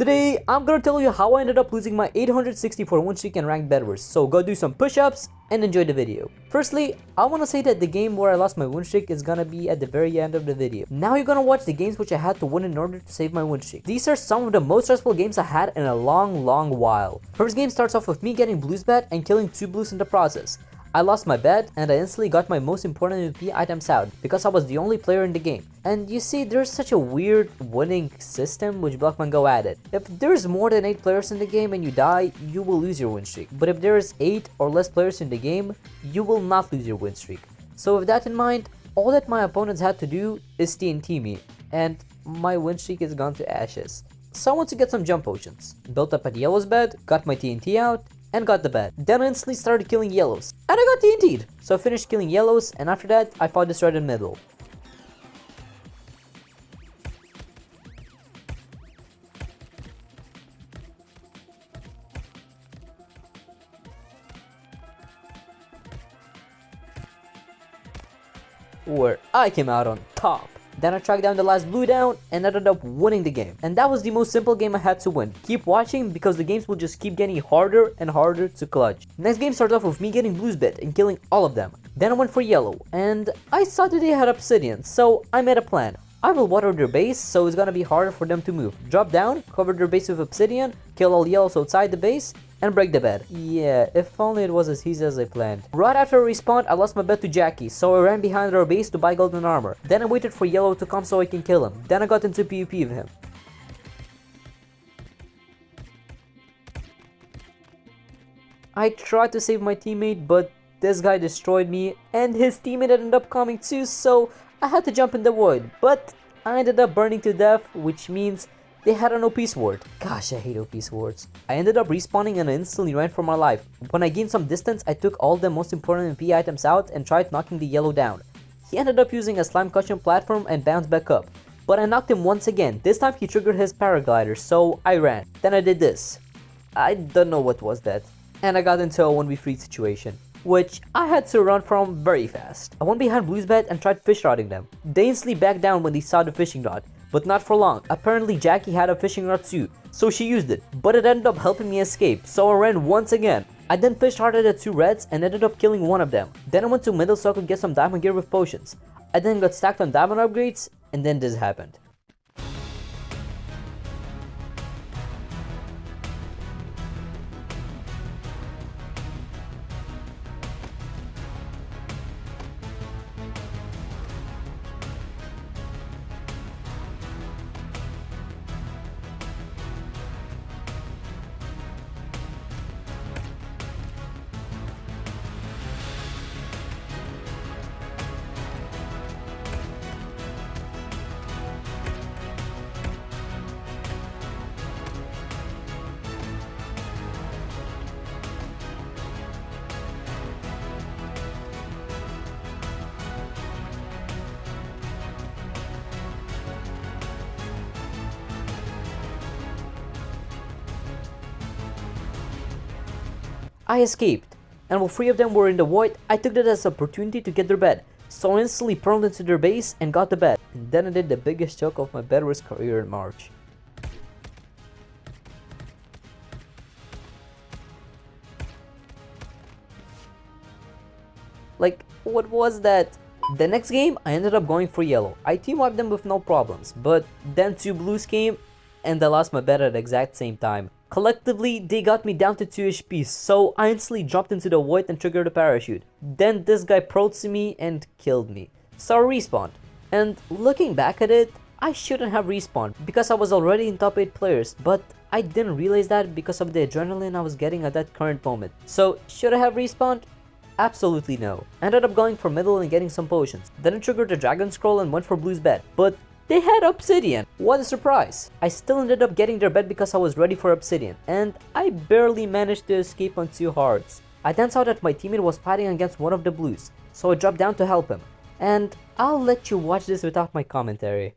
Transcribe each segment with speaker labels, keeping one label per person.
Speaker 1: Today, I'm gonna tell you how I ended up losing my 864 win streak in ranked Bedwars, so go do some push-ups and enjoy the video. Firstly, I wanna say that the game where I lost my win streak is gonna be at the very end of the video. Now you're gonna watch the games which I had to win in order to save my win streak. These are some of the most stressful games I had in a long while. First game starts off with me getting blues bed and killing 2 blues in the process. I lost my bed and I instantly got my most important MVP items out because I was the only player in the game. And you see, there's such a weird winning system which Blockman go at it. If there's more than 8 players in the game and you die, you will lose your win streak. But if there's 8 or less players in the game, you will not lose your win streak. So with that in mind, all that my opponents had to do is TNT me, and my win streak is gone to ashes. So I want to get some jump potions. Built up at yellow's bed, got my TNT out, and got the bed. Then I instantly started killing yellows, and I got TNT'd. So I finished killing yellows, and after that, I fought this red in middle. Where I came out on top. Then I tracked down the last blue down and ended up winning the game. And that was the most simple game I had to win. Keep watching because the games will just keep getting harder and harder to clutch. Next game started off with me getting blues bit and killing all of them. Then I went for yellow and I saw that they had obsidian, so I made a plan. I will water their base, so it's gonna be harder for them to move. Drop down, cover their base with obsidian, kill all yellows outside the base, and break the bed. Yeah, if only it was as easy as I planned. Right after I respawned, I lost my bed to Jackie, so I ran behind our base to buy golden armor. Then I waited for yellow to come so I can kill him. Then I got into PvP with him. I tried to save my teammate, but this guy destroyed me, and his teammate ended up coming too, so I had to jump in the void. But I ended up burning to death, which means they had an OP sword. Gosh, I hate OP swords. I ended up respawning and I instantly ran for my life. When I gained some distance, I took all the most important MP items out and tried knocking the yellow down. He ended up using a slime cushion platform and bounced back up. But I knocked him once again. This time he triggered his paraglider, so I ran. Then I did this. I don't know what was that. And I got into a 1v3 situation, which I had to run from very fast. I went behind blue's bed and tried fish rodding them. They instantly backed down when they saw the fishing rod. But not for long. Apparently Jackie had a fishing rod too, so she used it, but it ended up helping me escape, so I ran once again. I then fish harded at 2 reds and ended up killing one of them. Then I went to middle so I could get some diamond gear with potions. I then got stacked on diamond upgrades, and then this happened. I escaped, and while 3 of them were in the void, I took that as an opportunity to get their bed, so I instantly pearled into their base and got the bed, and then I did the biggest choke of my Bedwars career in March. Like, what was that? The next game, I ended up going for yellow. I team wiped them with no problems, but then 2 blues came, and I lost my bed at the exact same time. Collectively, they got me down to 2 HP, so I instantly jumped into the void and triggered a parachute. Then this guy pearled to me and killed me. So I respawned. And looking back at it, I shouldn't have respawned because I was already in top 8 players, but I didn't realize that because of the adrenaline I was getting at that current moment. So should I have respawned? Absolutely no. I ended up going for middle and getting some potions. Then I triggered the dragon scroll and went for blue's bed, but they had obsidian. What a surprise. I still ended up getting their bed because I was ready for obsidian, and I barely managed to escape on 2 hearts. I then saw that my teammate was fighting against one of the blues, so I dropped down to help him. And I'll let you watch this without my commentary.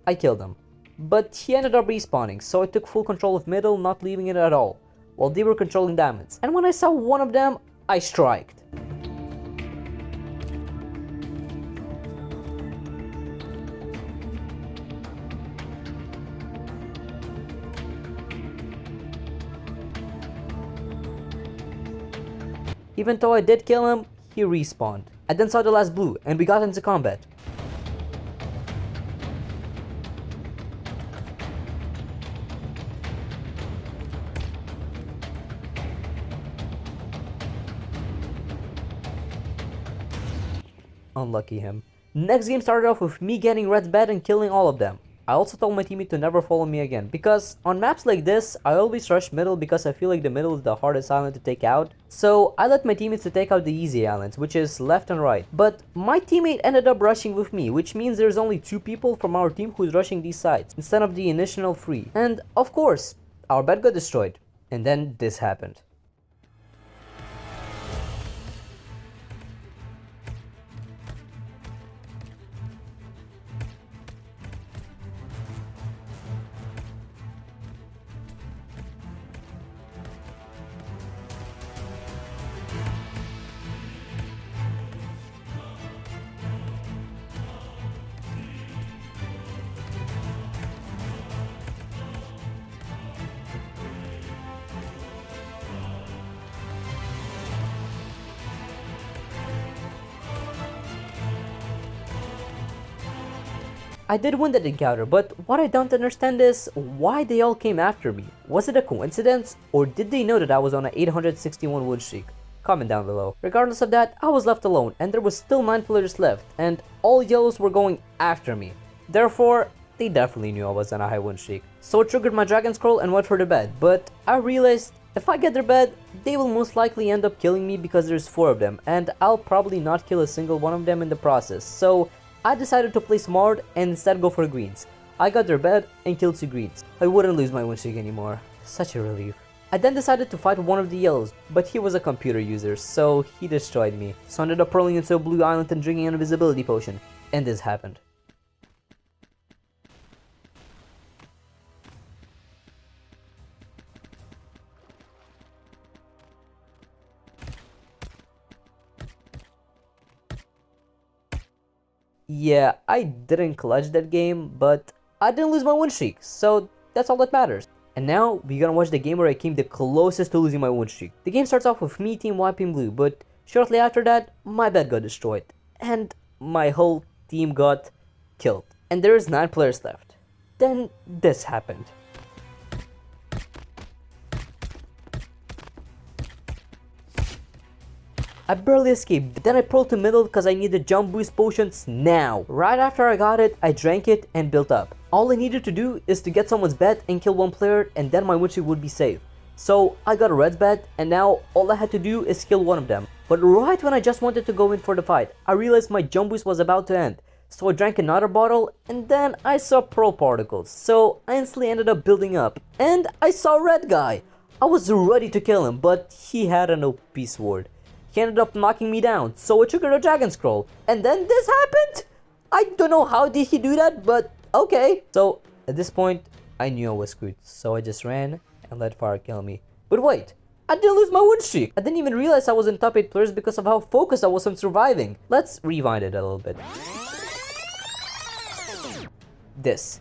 Speaker 1: I killed him. But he ended up respawning, so I took full control of middle, not leaving it at all, while they were controlling diamonds. And when I saw one of them, I striked. Even though I did kill him, he respawned. I then saw the last blue, and we got into combat. Unlucky him. Next game started off with me getting red's bed and killing all of them. I also told my teammate to never follow me again, because on maps like this, I always rush middle because I feel like the middle is the hardest island to take out. So I let my teammates to take out the easy islands, which is left and right. But my teammate ended up rushing with me, which means there's only 2 people from our team who's rushing these sides, instead of the initial 3. And of course, our bed got destroyed. And then this happened. I did win that encounter, but what I don't understand is why they all came after me. Was it a coincidence, or did they know that I was on an 861 win streak? Comment down below. Regardless of that, I was left alone, and there was still 9 players left, and all yellows were going after me. Therefore, they definitely knew I was on a high win streak. So I triggered my dragon scroll and went for the bed, but I realized if I get their bed, they will most likely end up killing me because there's 4 of them, and I'll probably not kill a single one of them in the process. So I decided to play smart and instead go for greens. I got their bed and killed 2 greens. I wouldn't lose my win streak anymore. Such a relief. I then decided to fight one of the yellows, but he was a computer user, so he destroyed me. So I ended up rolling into a blue island and drinking an invisibility potion. And this happened. Yeah, I didn't clutch that game, but I didn't lose my win streak, so that's all that matters. And now, we're gonna watch the game where I came the closest to losing my win streak. The game starts off with me team wiping blue, but shortly after that, my bed got destroyed. And my whole team got killed. And there's 9 players left. Then this happened. I barely escaped, then I pulled to middle because I needed jump boost potions now. Right after I got it, I drank it and built up. All I needed to do is to get someone's bed and kill 1 player, and then my win streak would be safe. So I got a red's bed, and now all I had to do is kill 1 of them. But right when I just wanted to go in for the fight, I realized my jump boost was about to end. So I drank another bottle, and then I saw pearl particles. So I instantly ended up building up, and I saw a red guy. I was ready to kill him, but he had an OP sword. He ended up knocking me down, so I triggered a dragon scroll. And then this happened? I don't know how did he do that, but okay. So at this point, I knew I was screwed, so I just ran and let fire kill me. But wait, I didn't lose my win streak. I didn't even realize I was in top 8 players because of how focused I was on surviving. Let's rewind it a little bit. This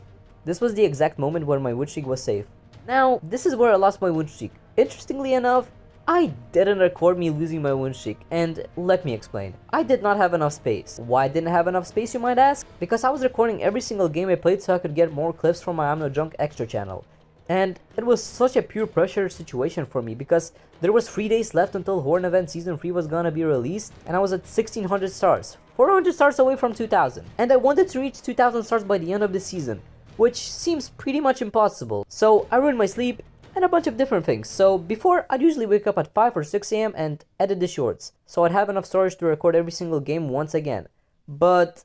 Speaker 1: was the exact moment where my win streak was safe. Now, this is where I lost my win streak. Interestingly enough, I didn't record me losing my win streak, and let me explain. I did not have enough space. Why I didn't have enough space, you might ask? Because I was recording every single game I played so I could get more clips from my IamNotDrunk extra channel. And it was such a pure pressure situation for me because there was 3 days left until Horn Event Season 3 was gonna be released, and I was at 1600 stars, 400 stars away from 2000. And I wanted to reach 2000 stars by the end of the season, which seems pretty much impossible. So I ruined my sleep and a bunch of different things. So before, I'd usually wake up at 5 or 6 AM and edit the shorts, so I'd have enough storage to record every single game once again. But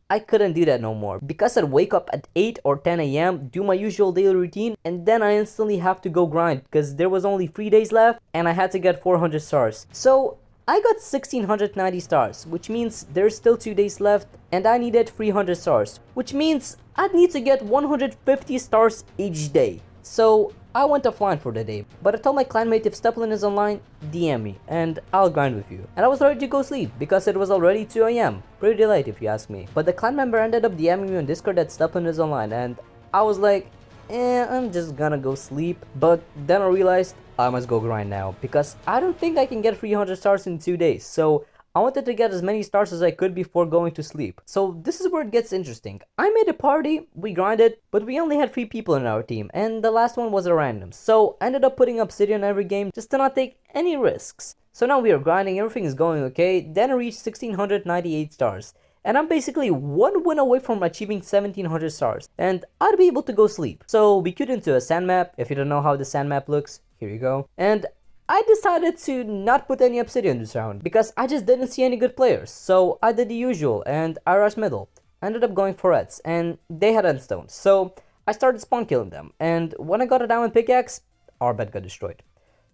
Speaker 1: I couldn't do that no more, because I'd wake up at 8 or 10 AM, do my usual daily routine, and then I instantly have to go grind, because there was only 3 days left, and I had to get 400 stars. So I got 1690 stars, which means there's still 2 days left, and I needed 300 stars, which means I'd need to get 150 stars each day. So I went offline for the day, but I told my clanmate if Steplin is online, DM me, and I'll grind with you. And I was ready to go sleep, because it was already 2 AM. Pretty late if you ask me. But the clan member ended up DMing me on Discord that Steplin is online, and I was like, I'm just gonna go sleep. But then I realized I must go grind now, because I don't think I can get 300 stars in 2 days. So I wanted to get as many stars as I could before going to sleep. So this is where it gets interesting. I made a party, we grinded, but we only had 3 people in our team, and the last one was a random. So I ended up putting obsidian every game just to not take any risks. So now we are grinding, everything is going okay. Then I reached 1698 stars. And I'm basically 1 win away from achieving 1700 stars, and I'd be able to go sleep. So we queued into a sand map. If you don't know how the sand map looks, here you go. And I decided to not put any obsidian this round, because I just didn't see any good players. So I did the usual, and I rushed middle. I ended up going for reds, and they had endstones. So I started spawn killing them, and when I got a diamond pickaxe, our bed got destroyed.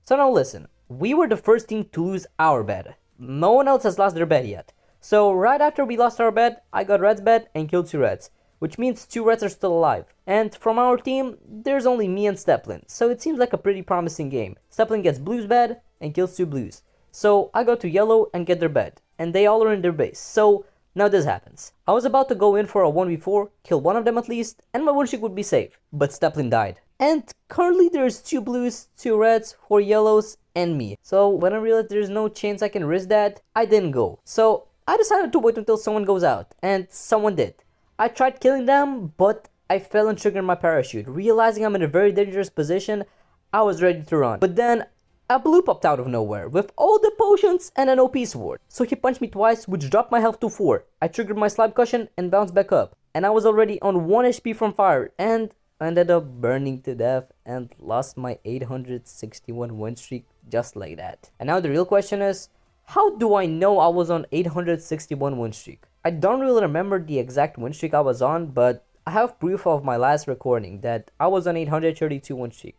Speaker 1: So now listen, we were the first team to lose our bed. No one else has lost their bed yet. So right after we lost our bed, I got red's bed and killed 2 reds, which means 2 reds are still alive. And from our team, there's only me and Steplin, so it seems like a pretty promising game. Steplin gets blue's bed and kills 2 blues. So I go to yellow and get their bed, and they all are in their base. So now this happens. I was about to go in for a 1v4, kill one of them at least, and my Winstreak would be safe. But Steplin died. And currently there's 2 blues, 2 reds, 4 yellows, and me. So when I realized there's no chance I can risk that, I didn't go. So I decided to wait until someone goes out, and someone did. I tried killing them, but I fell and triggered my parachute. Realizing I'm in a very dangerous position, I was ready to run. But then a blue popped out of nowhere with all the potions and an OP sword. So he punched me twice, which dropped my health to 4. I triggered my slime cushion and bounced back up. And I was already on 1 HP from fire, and ended up burning to death and lost my 861 win streak just like that. And now the real question is, how do I know I was on 861 win streak? I don't really remember the exact win streak I was on, but I have proof of my last recording that I was on 832 win streak.